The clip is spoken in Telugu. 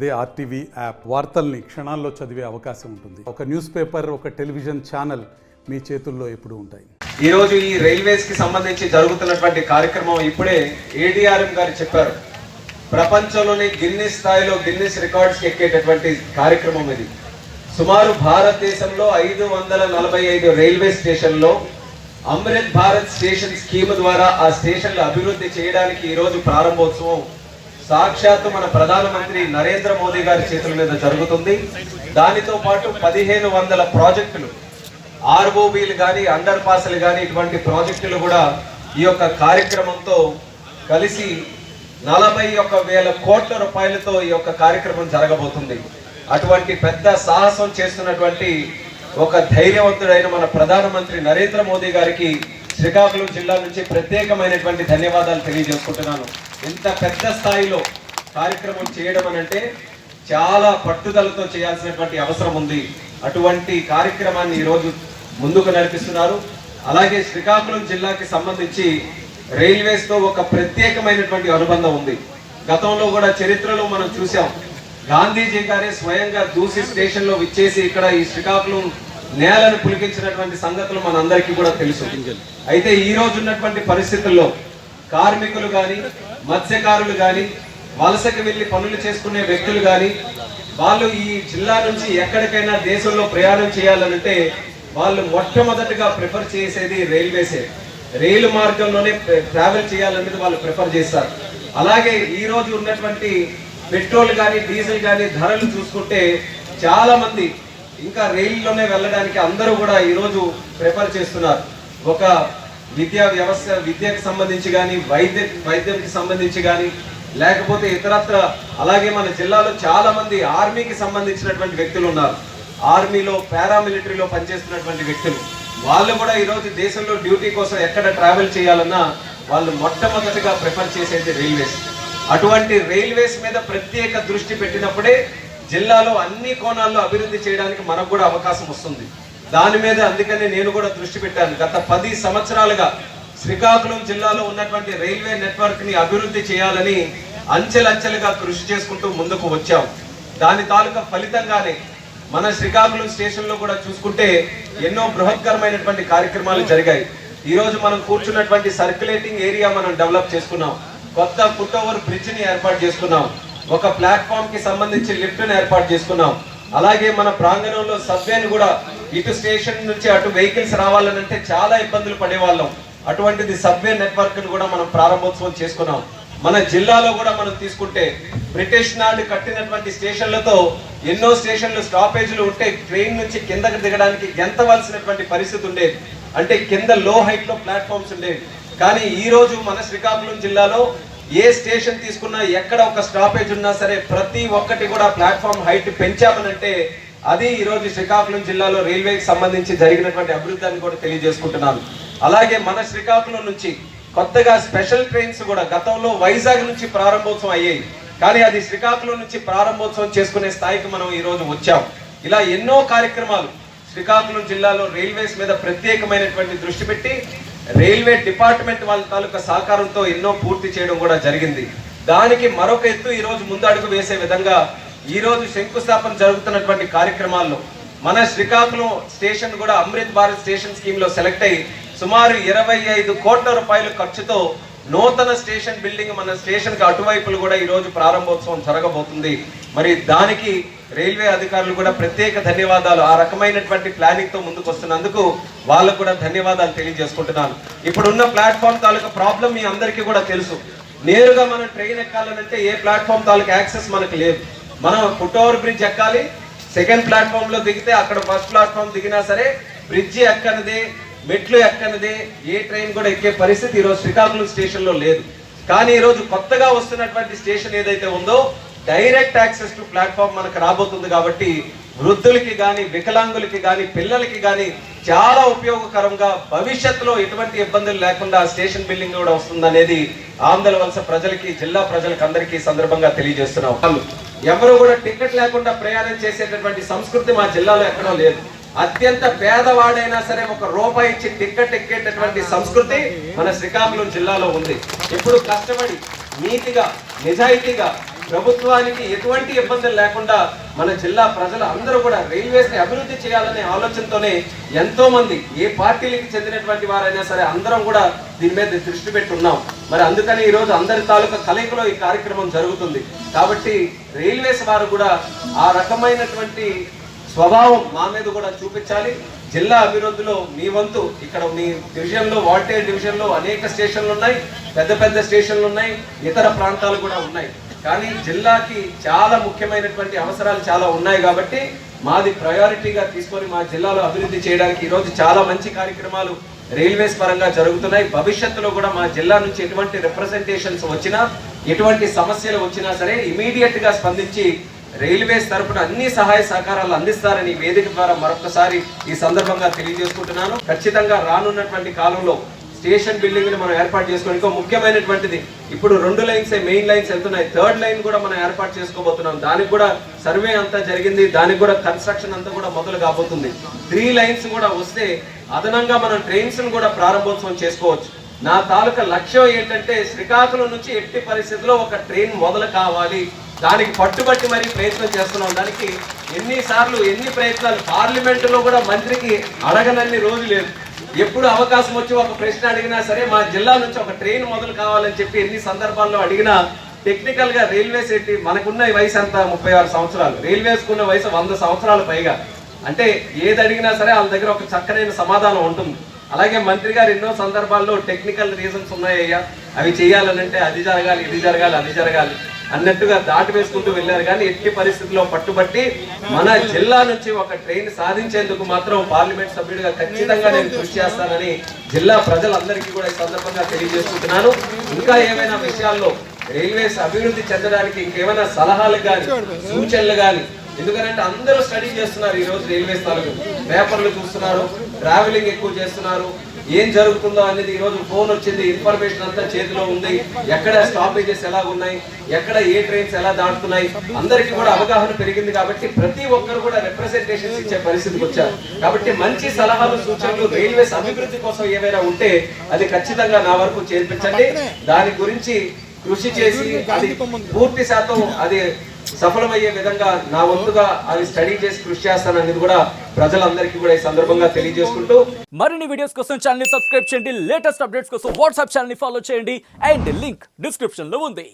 అదే ఆర్టీవీ యాప్ వార్తల్ని క్షణాల్లో చదివే అవకాశం ఉంటుంది. ఒక న్యూస్ పేపర్, ఒక టెలివిజన్ ఛానల్ మీ చేతుల్లో ఎప్పుడూ ఉంటాయి. ఈ రోజు ఈ రైల్వేస్ కి సంబంధించి జరుగుతున్నటువంటి కార్యక్రమం ఇప్పుడే ఏడీఆర్ఎం గారు చెప్పారు. ప్రపంచంలోనే గిన్నిస్ స్థాయిలో గిన్నిస్ రికార్డ్స్ ఎక్కేటటువంటి కార్యక్రమం ఇది. సుమారు భారతదేశంలో 545 రైల్వే స్టేషన్లో అమృత్ భారత్ స్టేషన్ స్కీమ్ ద్వారా ఆ స్టేషన్లు అభివృద్ధి చేయడానికి ఈ రోజు ప్రారంభోత్సవం సాక్షాత్తు మన ప్రధానమంత్రి నరేంద్ర మోదీ గారి చేతుల మీద జరుగుతుంది. దానితో పాటు 1500 ప్రాజెక్టులు, ఆర్ఓబీలు కానీ, అండర్ పాస్లు కానీ, ఇటువంటి ప్రాజెక్టులు కూడా ఈ యొక్క కార్యక్రమంతో కలిసి 41,000 కోట్ల రూపాయలతో ఈ యొక్క కార్యక్రమం జరగబోతుంది. అటువంటి పెద్ద సాహసం చేస్తున్నటువంటి ఒక ధైర్యవంతుడైన మన ప్రధానమంత్రి నరేంద్ర మోదీ గారికి శ్రీకాకుళం జిల్లా నుంచి ప్రత్యేకమైనటువంటి ధన్యవాదాలు తెలియజేసుకుంటున్నాను. ఇంత పెద్ద స్థాయిలో కార్యక్రమం చేయడం అనంటే చాలా పట్టుదలతో చేయాల్సినటువంటి అవసరం ఉంది. అటువంటి కార్యక్రమాన్ని ఈరోజు ముందుకు నడిపిస్తున్నారు. అలాగే శ్రీకాకుళం జిల్లాకి సంబంధించి రైల్వేస్తో ఒక ప్రత్యేకమైనటువంటి అనుబంధం ఉంది. గతంలో కూడా చరిత్రలో మనం చూసాం, గాంధీజీ గారే స్వయంగా దూసి స్టేషన్లో విచ్చేసి ఇక్కడ ఈ శ్రీకాకుళం నేలను పులికించినటువంటి సంగతులు మనందరికీ కూడా తెలుసు. అయితే ఈ రోజు ఉన్నటువంటి పరిస్థితుల్లో కార్మికులు కానీ, మత్స్యకారులు కానీ, వలసకి వెళ్ళి పనులు చేసుకునే వ్యక్తులు కానీ, వాళ్ళు ఈ జిల్లా నుంచి ఎక్కడికైనా దేశంలో ప్రయాణం చేయాలంటే వాళ్ళు మొట్టమొదటిగా ప్రిఫర్ చేసేది రైల్వేసే. రైలు మార్గంలోనే ట్రావెల్ చేయాలనేది వాళ్ళు ప్రిఫర్ చేస్తారు. అలాగే ఈ రోజు ఉన్నటువంటి పెట్రోల్ కానీ, డీజిల్ కానీ ధరలు చూసుకుంటే చాలా మంది ఇంకా రైల్లోనే వెళ్ళడానికి అందరూ కూడా ఈరోజు ప్రిఫర్ చేస్తున్నారు. ఒక విద్యా వ్యవస్థ, విద్యకు సంబంధించి కానీ, వైద్యంకి సంబంధించి కానీ, లేకపోతే ఇతరత్ర, అలాగే మన జిల్లాలో చాలా మంది ఆర్మీకి సంబంధించినటువంటి వ్యక్తులు ఉన్నారు. ఆర్మీలో, పారామిలిటరీలో పనిచేస్తున్నటువంటి వ్యక్తులు, వాళ్ళు కూడా ఈరోజు దేశంలో డ్యూటీ కోసం ఎక్కడ ట్రావెల్ చేయాలన్నా వాళ్ళు మొట్టమొదటిగా ప్రిఫర్ చేసేది రైల్వేస్. అటువంటి రైల్వేస్ మీద ప్రత్యేక దృష్టి పెట్టినప్పుడే జిల్లాలో అన్ని కోణాల్లో అభివృద్ధి చేయడానికి మనకు కూడా అవకాశం వస్తుంది. దాని మీద అందుకనే నేను కూడా దృష్టి పెట్టాను. గత 10 సంవత్సరాలుగా శ్రీకాకుళం జిల్లాలో ఉన్నటువంటి రైల్వే నెట్వర్క్ ని అభివృద్ధి చేయాలని అంచెలంచెలుగా కృషి చేసుకుంటూ ముందుకు వచ్చాం. దాని తాలూకా ఫలితంగానే మన శ్రీకాకుళం స్టేషన్ లో కూడా చూసుకుంటే ఎన్నో బృహత్కరమైనటువంటి కార్యక్రమాలు జరిగాయి. ఈ రోజు మనం కూర్చున్నటువంటి సర్క్యులేటింగ్ ఏరియా మనం డెవలప్ చేసుకున్నాం. కొత్త ఫుట్ ఓవర్ బ్రిడ్జ్ ని ఏర్పాటు చేసుకున్నాం. ఒక ప్లాట్ఫామ్ కి సంబంధించి లిఫ్ట్ ని ఏర్పాటు చేసుకున్నాం. అలాగే మన ప్రాంగణంలో సబ్వేని కూడా, ఇటు స్టేషన్ నుంచి అటు వెహికల్స్ రావాలనంటే చాలా ఇబ్బందులు పడేవాళ్ళం. అటువంటిది సబ్వే నెట్వర్క్ ని కూడా మనం ప్రారంభోత్సవం చేసుకున్నాం. మన జిల్లాలో కూడా మనం తీసుకుంటే బ్రిటిష్ నాడు కట్టినటువంటి స్టేషన్లతో ఎన్నో స్టేషన్లు స్టాపేజ్లు ఉంటే ట్రైన్ నుంచి కిందకి దిగడానికి గెంతవలసినటువంటి పరిస్థితి ఉండేది. అంటే కింద లో హైట్ లో ప్లాట్ఫామ్స్ ఉండేవి. కానీ ఈ రోజు మన శ్రీకాకుళం జిల్లాలో ఏ స్టేషన్ తీసుకున్నా, ఎక్కడ ఒక స్టాపేజ్ ఉన్నా సరే ప్రతి ఒక్కటి కూడా ప్లాట్ఫామ్ హైట్ పెంచామనంటే అది ఈ రోజు శ్రీకాకుళం జిల్లాలో రైల్వేకి సంబంధించి జరిగినటువంటి అభివృద్ధిని కూడా తెలియజేసుకుంటున్నాను. అలాగే మన శ్రీకాకుళం నుంచి కొత్తగా స్పెషల్ ట్రైన్స్ కూడా గతంలో వైజాగ్ నుంచి ప్రారంభోత్సవం అయ్యాయి, కానీ అది శ్రీకాకుళం నుంచి ప్రారంభోత్సవం చేసుకునే స్థాయికి మనం ఈ రోజు వచ్చాం. ఇలా ఎన్నో కార్యక్రమాలు శ్రీకాకుళం జిల్లాలో రైల్వేస్ మీద ప్రత్యేకమైనటువంటి దృష్టి పెట్టి రైల్వే డిపార్ట్మెంట్ వాళ్ళ తాలూకా సహకారంతో ఎన్నో పూర్తి చేయడం కూడా జరిగింది. దానికి మరొక ఎత్తు ఈ రోజు ముందు అడుగు వేసే విధంగా ఈ రోజు శంకుస్థాపన జరుగుతున్నటువంటి కార్యక్రమాల్లో మన శ్రీకాకుళం స్టేషన్ కూడా అమృత్ భారత్ స్టేషన్ స్కీమ్ లో సెలెక్ట్ అయ్యి సుమారు 25 కోట్ల రూపాయల ఖర్చుతో నూతన స్టేషన్ బిల్డింగ్ మన స్టేషన్ కి అటువైపులు కూడా ఈ రోజు ప్రారంభోత్సవం జరగబోతుంది. మరి దానికి రైల్వే అధికారులు కూడా ప్రత్యేక ధన్యవాదాలు. ఆ రకమైనటువంటి ప్లానింగ్ తో ముందుకు వస్తున్నందుకు వాళ్ళకు కూడా ధన్యవాదాలు తెలియజేసుకుంటున్నాను. ఇప్పుడున్న ప్లాట్ఫామ్ తాలూకా ప్రాబ్లం మీ అందరికీ కూడా తెలుసు. నేరుగా మనం ట్రైన్ ఎక్కాలనంటే ఏ ప్లాట్ఫామ్ తాలూకా యాక్సెస్ మనకు లేదు. మనం ఫుట్ ఓవర్ బ్రిడ్జ్ ఎక్కాలి, సెకండ్ ప్లాట్ఫామ్ లో దిగితే అక్కడ ఫస్ట్ ప్లాట్ఫామ్ దిగినా సరే బ్రిడ్జి ఎక్కనిదే, మెట్లు ఎక్కనిదే, ఏ ట్రైన్ కూడా ఎక్కే పరిస్థితి ఈరోజు శ్రీకాకుళం స్టేషన్ లో లేదు. కానీ ఈరోజు కొత్తగా వస్తున్నటువంటి స్టేషన్ ఏదైతే ఉందో డైరెక్ట్ యాక్సెస్ టు ప్లాట్ఫామ్ మనకు రాబోతుంది. కాబట్టి వృద్ధులకి కానీ, వికలాంగులకి కానీ, పిల్లలకి కానీ చాలా ఉపయోగకరంగా భవిష్యత్తులో ఎటువంటి ఇబ్బందులు లేకుండా స్టేషన్ బిల్డింగ్ కూడా వస్తుందనేది ఆంధ్ర వలస ప్రజలకి, జిల్లా ప్రజలకు అందరికీ సందర్భంగా తెలియజేస్తున్నాం. ఎవరు కూడా టికెట్ లేకుండా ప్రయాణం చేసేటటువంటి సంస్కృతి మా జిల్లాలో ఎక్కడో లేదు. అత్యంత పేదవాడైనా సరే ₹1 ఇచ్చి టికెట్ ఎక్కేటటువంటి సంస్కృతి మన శ్రీకాకుళం జిల్లాలో ఉంది. ఇప్పుడు కష్టపడి నీతిగా, నిజాయితీగా ప్రభుత్వానికి ఎటువంటి ఇబ్బందులు లేకుండా మన జిల్లా ప్రజలు అందరూ కూడా రైల్వేస్ ని అభివృద్ధి చేయాలనే ఆలోచనతోనే ఎంతో మంది ఏ పార్టీలకు చెందినటువంటి వారైనా సరే అందరం కూడా దీని మీద దృష్టి పెట్టి ఉన్నాం. మరి అందుకని ఈ రోజు అందరి తాలూకా కలయికలో ఈ కార్యక్రమం జరుగుతుంది. కాబట్టి రైల్వేస్ వారు కూడా ఆ రకమైనటువంటి స్వభావం మా మీద కూడా చూపించాలి. జిల్లా అభివృద్ధిలో మీ వంతు, ఇక్కడ మీ డివిజన్లో వాల్టేర్ డివిజన్లో అనేక స్టేషన్లు ఉన్నాయి, పెద్ద పెద్ద స్టేషన్లు ఉన్నాయి, ఇతర ప్రాంతాలు కూడా ఉన్నాయి. కానీ జిల్లాకి చాలా ముఖ్యమైనటువంటి అవసరాలు చాలా ఉన్నాయి కాబట్టి మాది ప్రయారిటీగా తీసుకొని మా జిల్లాలో అభివృద్ధి చేయడానికి ఈరోజు చాలా మంచి కార్యక్రమాలు రైల్వేస్ పరంగా జరుగుతున్నాయి. భవిష్యత్తులో కూడా మా జిల్లా నుంచి ఎటువంటి రిప్రజెంటేషన్స్ వచ్చినా, ఎటువంటి సమస్యలు వచ్చినా సరే ఇమీడియట్ గా స్పందించి రైల్వేస్ తరపున అన్ని సహాయ సహకారాలు అందిస్తారని వేదిక ద్వారా మరొకసారి ఈ సందర్భంగా తెలియజేసుకుంటున్నాను. ఖచ్చితంగా రానున్నటువంటి కాలంలో స్టేషన్ బిల్డింగ్ ని మనం ఏర్పాటు చేసుకుని ఇంకో ముఖ్యమైనటువంటిది, ఇప్పుడు 2 లైన్స్ మెయిన్ లైన్స్ వెళ్తున్నాయి, 3rd లైన్ కూడా మనం ఏర్పాటు చేసుకోబోతున్నాం. దానికి కూడా సర్వే అంతా జరిగింది, దానికి కూడా కన్స్ట్రక్షన్ అంతా కూడా మొదలు కాబోతుంది. 3 లైన్స్ కూడా వస్తే అదనంగా మనం ట్రైన్స్ ను కూడా ప్రారంభోత్సవం చేసుకోవచ్చు. నా తాలూకా లక్ష్యం ఏంటంటే శ్రీకాకుళం నుంచి ఎట్టి పరిస్థితుల్లో ఒక ట్రైన్ మొదలు కావాలి, దానికి పట్టుబట్టి మరీ ప్రయత్నం చేస్తున్నాం. దానికి ఎన్నిసార్లు ఎన్ని ప్రయత్నాలు, పార్లమెంటులో కూడా మంత్రికి అడగనన్ని రోజు లేదు. ఎప్పుడు అవకాశం వచ్చి ఒక ప్రశ్న అడిగినా సరే మా జిల్లా నుంచి ఒక ట్రైన్ మొదలు కావాలని చెప్పి ఎన్ని సందర్భాల్లో అడిగినా టెక్నికల్ గా రైల్వేస్ ఏంటి, మనకున్న వయసు అంత 36 సంవత్సరాలు, రైల్వేస్ కున్న వయసు 100 సంవత్సరాలు పైగా. అంటే ఏది అడిగినా సరే వాళ్ళ దగ్గర ఒక చక్కనైన సమాధానం ఉంటుంది. అలాగే మంత్రి గారు ఎన్నో సందర్భాల్లో టెక్నికల్ రీజన్స్ ఉన్నాయ్యా, అవి చేయాలనంటే అది జరగాలి, ఇది జరగాలి, అది జరగాలి అన్నట్టుగా దాటి వేసుకుంటూ వెళ్ళారు. కానీ ఎట్టి పరిస్థితుల్లో పట్టుబట్టి మన జిల్లా నుంచి ఒక ట్రైన్ సాధించేందుకు మాత్రం పార్లమెంట్ సభ్యుడిగా ఖచ్చితంగా నేను కృషి చేస్తానని జిల్లా ప్రజలందరికీ కూడా ఈ సందర్భంగా తెలియజేసుకుంటున్నాను. ఇంకా ఏమైనా విషయాల్లో రైల్వేస్ అభివృద్ధి చెందడానికి ఇంకేమైనా సలహాలు కానీ సూచనలు కానీ, ఎందుకంటే అందరూ స్టడీ చేస్తున్నారు ఈ రోజు రైల్వేస్ తాలూకు, పేపర్లు చూస్తున్నారు, ట్రావెలింగ్ ఎక్కువ చేస్తున్నారు, ఏం జరుగుతుందో అనేది ఈ రోజు ఫోన్ వచ్చింది, ఇన్ఫర్మేషన్ అంతా చేతిలో ఉంది, ఎక్కడ స్టాపేజెస్ ఎలా ఉన్నాయి, ఎక్కడ ఏ ట్రైన్స్ ఎలా దాటుతున్నాయి, అందరికీ కూడా అవగాహన పెరిగింది. కాబట్టి ప్రతి ఒక్కరు కూడా రిప్రజెంటేషన్స్ ఇచ్చే పరిస్థితికి వచ్చారు. కాబట్టి మంచి సలహాలు సూచనలు రైల్వేస్ అభివృద్ధి కోసం ఏమైనా ఉంటే అది ఖచ్చితంగా నా వరకు చేర్పించండి. దాని గురించి కృషి చేసి అది పూర్తి శాతం అది సఫలమయ్యే విధంగా నా వంతుగా అది స్టడీ చేసి కృషి చేస్తాననేది కూడా ప్రజలందరికీ కూడా ఈ సందర్భంగా తెలియజేసుకుంటూ, మరిన్ని వీడియోస్ కోసం ఛానల్ ని సబ్స్క్రైబ్ చేయండి, లేటెస్ట్ అప్డేట్స్ కోసం వాట్సాప్ ఛానల్ ని ఫాలో చేయండి, అండ్ లింక్ డిస్క్రిప్షన్ లో ఉంది.